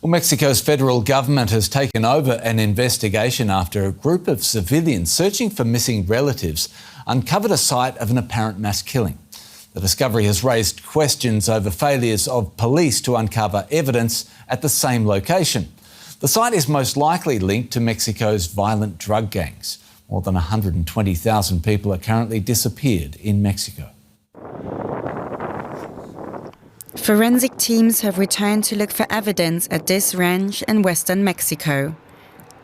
Well, Mexico's federal government has taken over an investigation after a group of civilians searching for missing relatives uncovered a site of an apparent mass killing. The discovery has raised questions over failures of police to uncover evidence at the same location. The site is most likely linked to Mexico's violent drug gangs. More than 120,000 people are currently disappeared in Mexico. Forensic teams have returned to look for evidence at this ranch in western Mexico.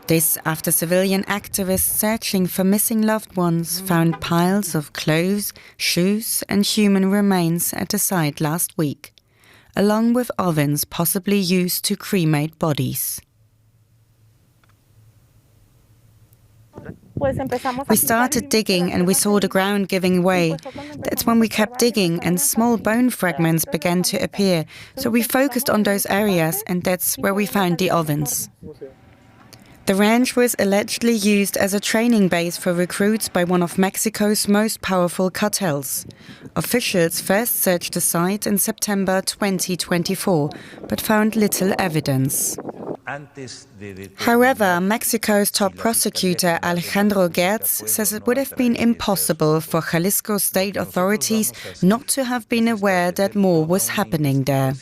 This after civilian activists searching for missing loved ones found piles of clothes, shoes and human remains at the site last week, along with ovens possibly used to cremate bodies. We started digging and we saw the ground giving way. That's when we kept digging and small bone fragments began to appear. So we focused on those areas and that's where we found the ovens. The ranch was allegedly used as a training base for recruits by one of Mexico's most powerful cartels. Officials first searched the site in September 2024, but found little evidence. However, Mexico's top prosecutor Alejandro Gertz says it would have been impossible for Jalisco state authorities not to have been aware that more was happening there.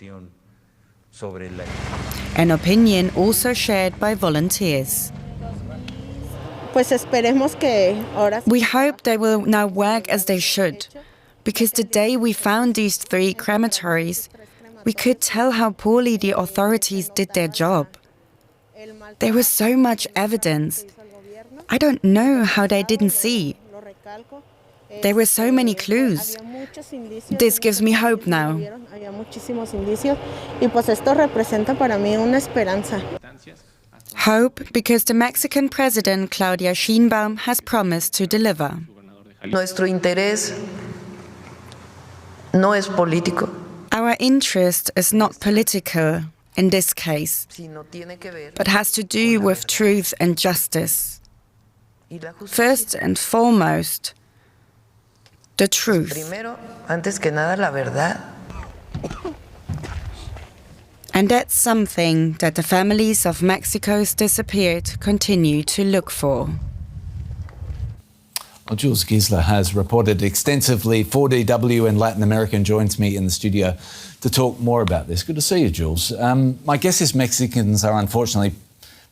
An opinion also shared by volunteers. We hope they will now work as they should, because the day we found these 3 crematories, we could tell how poorly the authorities did their job. There was so much evidence. I don't know how they didn't see. There were so many clues. This gives me hope now. Hope because the Mexican president, Claudia Sheinbaum, has promised to deliver. Nuestro interés no es político. Our interest is not political in this case, but has to do with truth and justice. First and foremost, the truth. Primero, antes que nada, la verdad. And that's something that the families of Mexico's disappeared continue to look for. Well, Jules Giessler has reported extensively for DW in Latin America and joins me in the studio to talk more about this. Good to see you, Jules. My guess is Mexicans are unfortunately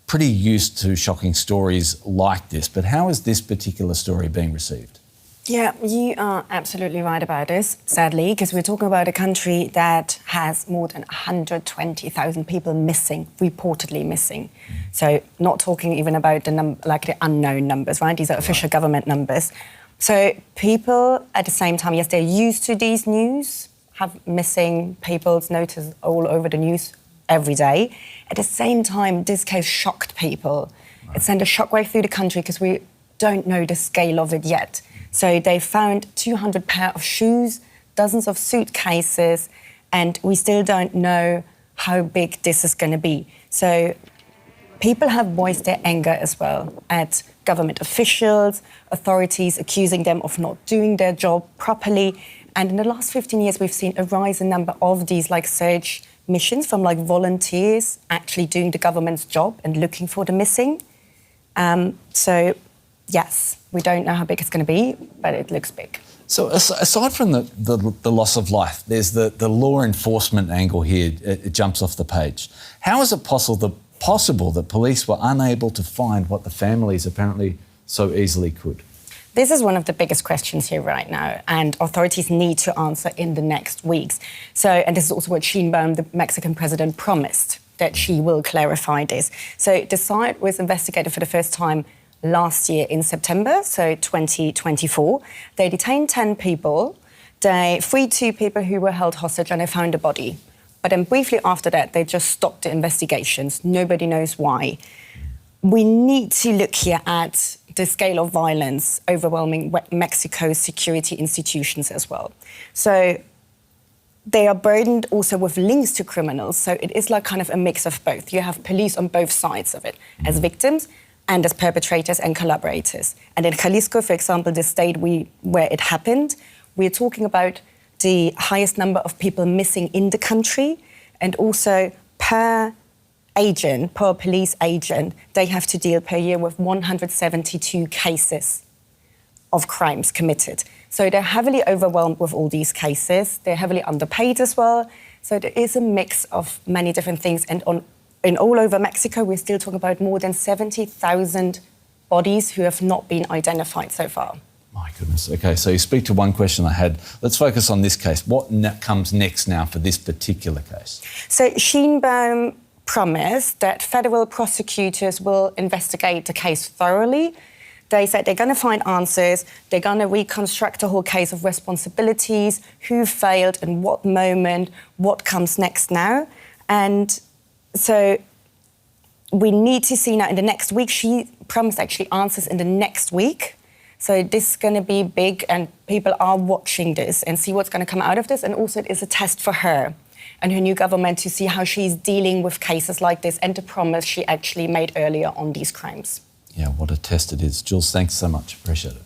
pretty used to shocking stories like this, but how is this particular story being received? Yeah, you are absolutely right about this, sadly, because we're talking about a country that has more than 120,000 people missing, reportedly missing. So not talking even about the unknown numbers, right? These are official government numbers. So people at the same time, yes, they're used to these news, have missing people's notice all over the news every day. At the same time, this case shocked people. It sent a shockwave through the country because we don't know the scale of it yet. So they found 200 pair of shoes, dozens of suitcases, and we still don't know how big this is going to be. So people have voiced their anger as well at government officials, authorities accusing them of not doing their job properly. And in the last 15 years, we've seen a rise in number of these search missions from volunteers actually doing the government's job and looking for the missing. So yes, we don't know how big it's going to be, but it looks big. So aside from the loss of life, there's the law enforcement angle here. It jumps off the page. How is it possible that police were unable to find what the families apparently so easily could? This is one of the biggest questions here right now, and authorities need to answer in the next weeks. So, and this is also what Sheinbaum, the Mexican president, promised, that she will clarify this. So the site was investigated for the first time last year in September, so 2024. They detained 10 people. They freed 2 people who were held hostage and they found a body. But then briefly after that, they just stopped the investigations. Nobody knows why. We need to look here at the scale of violence overwhelming Mexico's security institutions as well. So they are burdened also with links to criminals. So it is kind of a mix of both. You have police on both sides of it, as victims and as perpetrators and collaborators. And in Jalisco, for example, the state where it happened, we're talking about the highest number of people missing in the country, and also per agent, per police agent, they have to deal per year with 172 cases of crimes committed. So they're heavily overwhelmed with all these cases. They're heavily underpaid as well. So there is a mix of many different things. And in all over Mexico, we're still talking about more than 70,000 bodies who have not been identified so far. My goodness. OK, so you speak to one question I had. Let's focus on this case. What comes next now for this particular case? So Sheinbaum promised that federal prosecutors will investigate the case thoroughly. They said they're going to find answers, they're going to reconstruct the whole case of responsibilities, who failed, in what moment, what comes next now. And so we need to see now in the next week. She promised actually answers in the next week. So this is going to be big, and people are watching this and see what's going to come out of this. And also it is a test for her and her new government to see how she's dealing with cases like this and the promise she actually made earlier on these crimes. Yeah, what a test it is. Jules, thanks so much. Appreciate it.